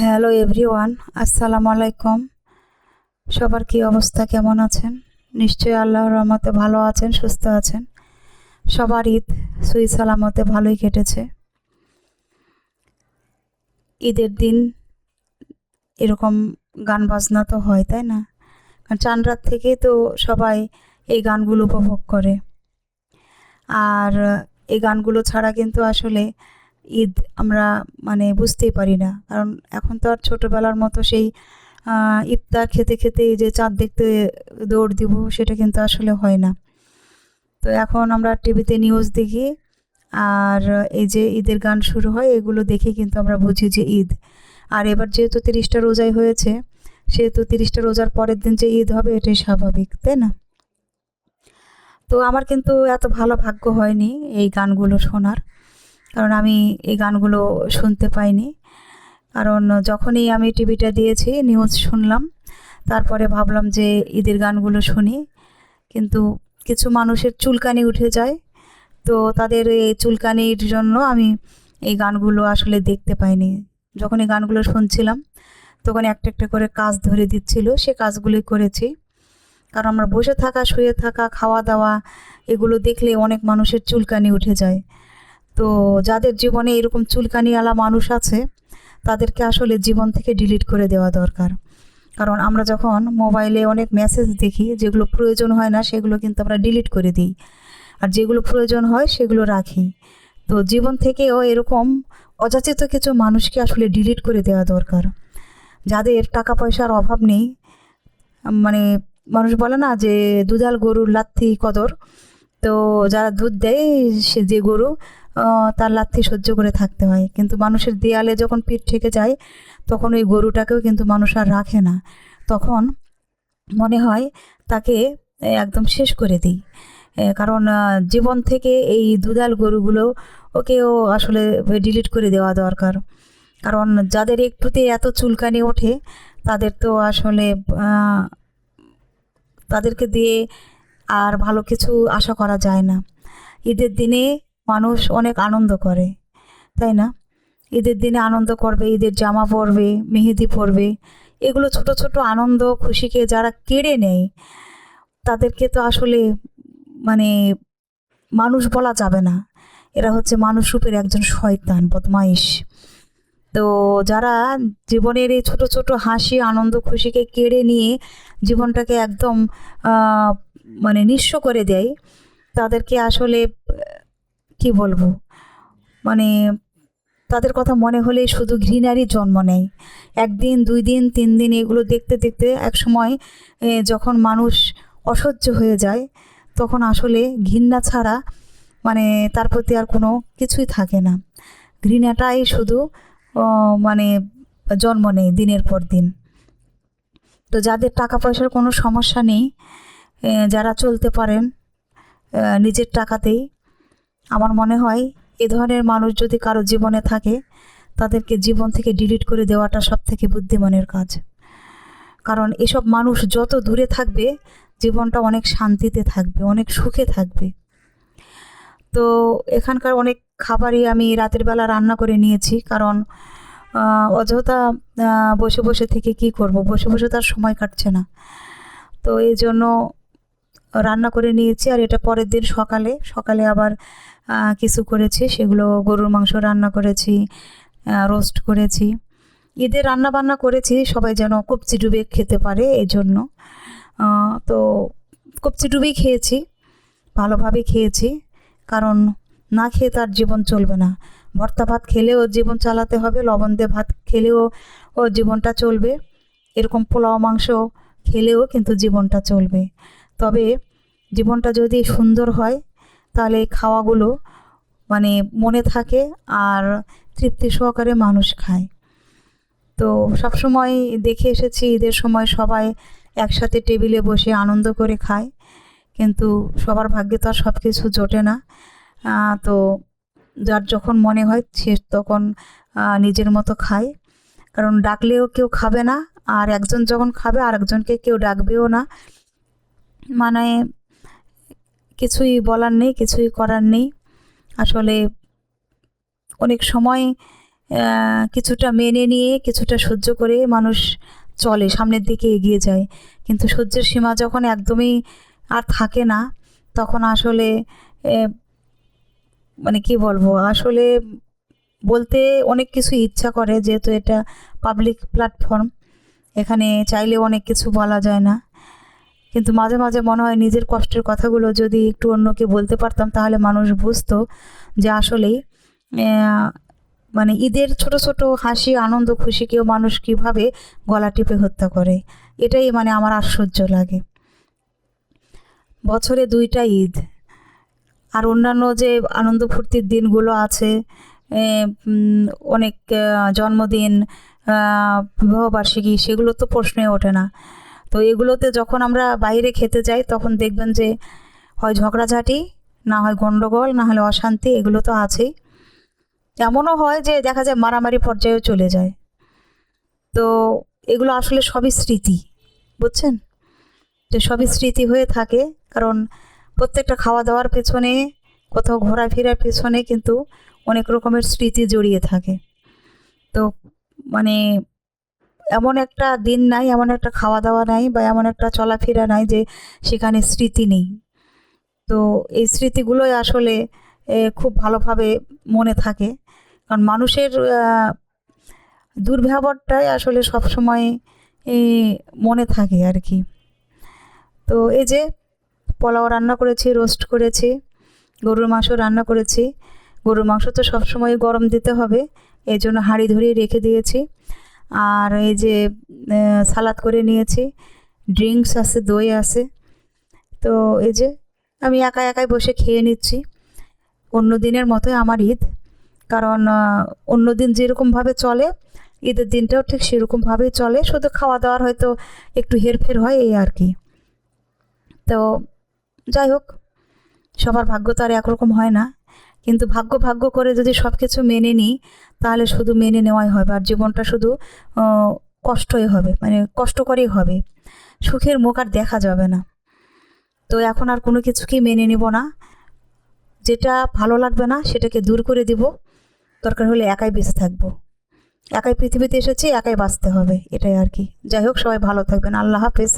Hello everyone, আসসালামু আলাইকুম। সবার কি অবস্থা, কেমন আছেন? নিশ্চয়ই আল্লাহর রহমতে ভালো আছেন, সুস্থ আছেন। সবার ঈদ সুই সালামতে ভালোই কেটেছে। ঈদের দিন এরকম গান বাজনা তো হয়, তাই না? কারণ চাঁদ রাত থেকেই তো সবাই এই গানগুলো উপভোগ করে। আর এই গানগুলো ছাড়া কিন্তু আসলে ঈদ আমরা বুঝতেই পারি না। কারণ এখন তো আর ছোটোবেলার মতো সেই ইফতার খেতে খেতে যে চাঁদ দেখতে দৌড় দিব, সেটা কিন্তু আসলে হয় না। তো এখন আমরা টিভিতে নিউজ দেখি, আর এই যে ঈদের গান শুরু হয়, এগুলো দেখে কিন্তু আমরা বুঝি যে ঈদ। আর এবার যেহেতু 30টা রোজাই হয়েছে, সেহেতু 30টা রোজার পরের দিন যে ঈদ হবে, এটাই স্বাভাবিক, তাই না? তো আমার কিন্তু এত ভালো ভাগ্য হয়নি এই গানগুলো শোনার, কারণ আমি এই গানগুলো শুনতে পাইনি। কারণ যখনই আমি টিভিটা দিয়েছি, নিউজ শুনলাম, তারপরে ভাবলাম যে ঈদের গানগুলো শুনি। কিন্তু কিছু মানুষের চুলকানি উঠে যায়, তো তাদের এই চুলকানির জন্য আমি এই গানগুলো আসলে দেখতে পাইনি। যখন এই গানগুলো শুনছিলাম, তখন একটা একটা করে কাজ ধরে দিচ্ছিল, সে কাজগুলোই করেছি। কারণ আমরা বসে থাকা, শুয়ে থাকা, খাওয়া দাওয়া, এগুলো দেখলে অনেক মানুষের চুলকানি উঠে যায়। তো যাদের জীবনে এরকম চুলকানিওয়ালা মানুষ আছে, তাদেরকে আসলে জীবন থেকে ডিলিট করে দেওয়া দরকার। কারণ আমরা যখন মোবাইলে অনেক মেসেজ দেখি, যেগুলো প্রয়োজন হয় না সেগুলো কিন্তু আমরা ডিলিট করে দিই, আর যেগুলো প্রয়োজন হয় সেগুলো রাখি। তো জীবন থেকেও এরকম অযাচিত কিছু মানুষকে আসলে ডিলিট করে দেওয়া দরকার। যাদের টাকা পয়সার অভাব নেই, মানে মানুষ বলে না যে দুধাল গরুর লাথি কদর। তো যারা দুধ দেয়, সে যে গরু, তার লাথি সহ্য করে থাকতে হয়। কিন্তু মানুষের দেয়ালে যখন পিঠ ঠেকে যায়, তখন ওই গরুটাকেও কিন্তু মানুষ আর রাখে না। তখন মনে হয় তাকে একদম শেষ করে দিই। কারণ জীবন থেকে এই দুধাল গরুগুলো ওকেও আসলে ডিলিট করে দেওয়া দরকার। কারণ যাদের একটুতে এত চুলকানি ওঠে, তাদের তো আসলে তাদেরকে দিয়ে আর ভালো কিছু আশা করা যায় না। ঈদের দিনে মানুষ অনেক আনন্দ করে, তাই না? ঈদের দিনে আনন্দ করবে, ঈদের জামা পরবে, মেহেদি পরবে। এগুলো ছোট ছোট আনন্দ খুশিকে যারা কেড়ে নেয়, তাদেরকে তো আসলে মানে মানুষ বলা যাবে না। এরা হচ্ছে মানুষ রূপের একজন শয়তান, বদমাইশ। তো যারা জীবনের এই ছোট ছোট হাসি, আনন্দ, খুশিকে কেড়ে নিয়ে জীবনটাকে একদম আহ, নিঃস্ব করে দেয়, তাদেরকে আসলে কি বলবো, মানে তাদের কথা মনে হলেই শুধু ঘৃণারই জন্ম নেয়। একদিন, 2 দিন, 3 দিন এগুলো দেখতে দেখতে একসময় যখন মানুষ অসহ্য হয়ে যায়, তখন আসলে ঘৃণা ছাড়া তার প্রতি আর কোনো কিছুই থাকে না। ঘৃণাটাই শুধু মানে জন্ম নেয় দিনের পর দিন। তো যাদের টাকা পয়সার কোনো সমস্যা নেই, যারা চলতে পারেন নিজের টাকাতেই, আমার মনে হয় এ ধরনের মানুষ যদি কারো জীবনে থাকে, তাদেরকে জীবন থেকে ডিলিট করে দেওয়াটা সবথেকে বুদ্ধিমানের কাজ। কারণ এসব মানুষ যত দূরে থাকবে, জীবনটা অনেক শান্তিতে থাকবে, অনেক সুখে থাকবে। তো এখানকার অনেক খাবারই আমি রাতের বেলা রান্না করে নিয়েছি, কারণ অযথা বসে বসে থেকে কি করব, বসে বসে তার সময় কাটছে না। তো এই জন্য রান্না করে নিয়েছি। আর এটা পরের দিন সকালে সকালে আবার কিছু করেছি, সেগুলো গরুর মাংস রান্না করেছি, রোস্ট করেছি। ঈদের রান্না বান্না করেছি সবাই যেন কবজি ডুবে খেতে পারে, এই জন্য। তো কবজি ডুবেই খেয়েছি, ভালোভাবে খেয়েছি। কারণ না খেয়ে তার জীবন চলবে না। ভর্তা ভাত খেলেও জীবন চালাতে হবে, লবণ দিয়ে ভাত খেলেও ও জীবনটা চলবে, এরকম পোলাও মাংস খেলেও কিন্তু জীবনটা চলবে। তবে জীবনটা যদি সুন্দর হয়, তাহলে এই খাওয়াগুলো মনে থাকে, আর তৃপ্তি সহকারে মানুষ খায়। তো সবসময় দেখে এসেছি ঈদের সময় সবাই একসাথে টেবিলে বসে আনন্দ করে খায়, কিন্তু সবার ভাগ্যে তো আর সব কিছু জোটে না। তো যার যখন মনে হয় সে তখন নিজের মতো খায়। কারণ ডাকলেও কেউ খাবে না, আর একজন যখন খাবে আর একজনকে কেউ ডাকবেও না। মানে কিছুই বলার নেই, কিছুই করার নেই। আসলে অনেক সময় কিছুটা মেনে নিয়ে কিছুটা সহ্য করে মানুষ চলে, সামনের দিকে এগিয়ে যায়। কিন্তু সহ্যের সীমা যখন একদমই আর থাকে না, তখন আসলে মানে কি বলবো, আসলে বলতে অনেক কিছু ইচ্ছা করে, যেহেতু এটা পাবলিক প্ল্যাটফর্ম, এখানে চাইলেও অনেক কিছু বলা যায় না। কিন্তু মাঝে মাঝে মনে হয় নিজের কষ্টের কথাগুলো যদি একটু অন্যকে বলতে পারতাম, তাহলে মানুষ বুঝতো যে আসলেই মানে ঈদের ছোট ছোট হাসি, আনন্দ, খুশিকেও মানুষ কীভাবে গলা টিপে হত্যা করে। এটাই মানে আমার আশ্চর্য লাগে। বছরে 2টা ঈদ, আর অন্যান্য যে আনন্দ ফুর্তির দিনগুলো আছে, অনেক জন্মদিন, বিবাহবার্ষিকী, সেগুলো তো প্রশ্নই ওঠে না। তো এগুলোতে যখন আমরা বাইরে খেতে যাই, তখন দেখবেন যে হয় ঝগড়াঝাটি, না হয় গণ্ডগোল, না হলে অশান্তি, এগুলো তো আছেই। এমনও হয় যে দেখা যায় মারামারি পর্যায়েও চলে যায়। তো এগুলো আসলে সবই স্মৃতি, বুঝছেন, যে সবই স্মৃতি হয়ে থাকে। কারণ প্রত্যেকটা খাওয়া দাওয়ার পেছনে, কোথাও ঘোরাফেরার পেছনে কিন্তু অনেক রকমের স্মৃতি জড়িয়ে থাকে। তো মানে এমন একটা দিন নাই, এমন একটা খাওয়া দাওয়া নাই, বা এমন একটা চলাফেরা নাই যে সেখানে স্মৃতি নেই। তো এই স্মৃতিগুলোই আসলে খুব ভালোভাবে মনে থাকে। কারণ মানুষের দুর্ব্যবহারটাই আসলে সবসময় মনে থাকে আর কি। তো এই যে পোলাও রান্না করেছি, রোস্ট করেছি, গরুর মাংস রান্না করেছি। গরুর মাংস তো সবসময় গরম দিতে হবে, এই জন্য হাঁড়ি ধরিয়ে রেখে দিয়েছি। আর এই যে সালাদ করে নিয়েছি, ড্রিঙ্কস আছে, দই আছে। তো এই যে আমি একা একাই বসে খেয়ে নিচ্ছি। অন্য দিনের মতোই আমার ঈদ, কারণ অন্য দিন যেরকমভাবে চলে, ঈদের দিনটাও ঠিক সেরকমভাবেই চলে, শুধু খাওয়া দাওয়ার হয়তো একটু হেরফের হয়, এই আর কি। তো যাই হোক, সবার ভাগ্য তো আর একরকম হয় না, কিন্তু ভাগ্য ভাগ্য করে যদি সব কিছু মেনে নিই, তাহলে শুধু মেনে নেওয়াই হবে, আর জীবনটা শুধু কষ্টই হবে, মানে কষ্টকরই হবে, সুখের মুখ আর দেখা যাবে না। তো এখন আর কোনো কিছুকেই মেনে নেব না, যেটা ভালো লাগবে না সেটাকে দূর করে দিব, দরকার হলে একাই বেঁচে থাকবো। একাই পৃথিবীতে এসেছি, একাই বাঁচতে হবে, এটাই আর কি। যাই হোক, সবাই ভালো থাকবেন। আল্লাহ হাফেজ।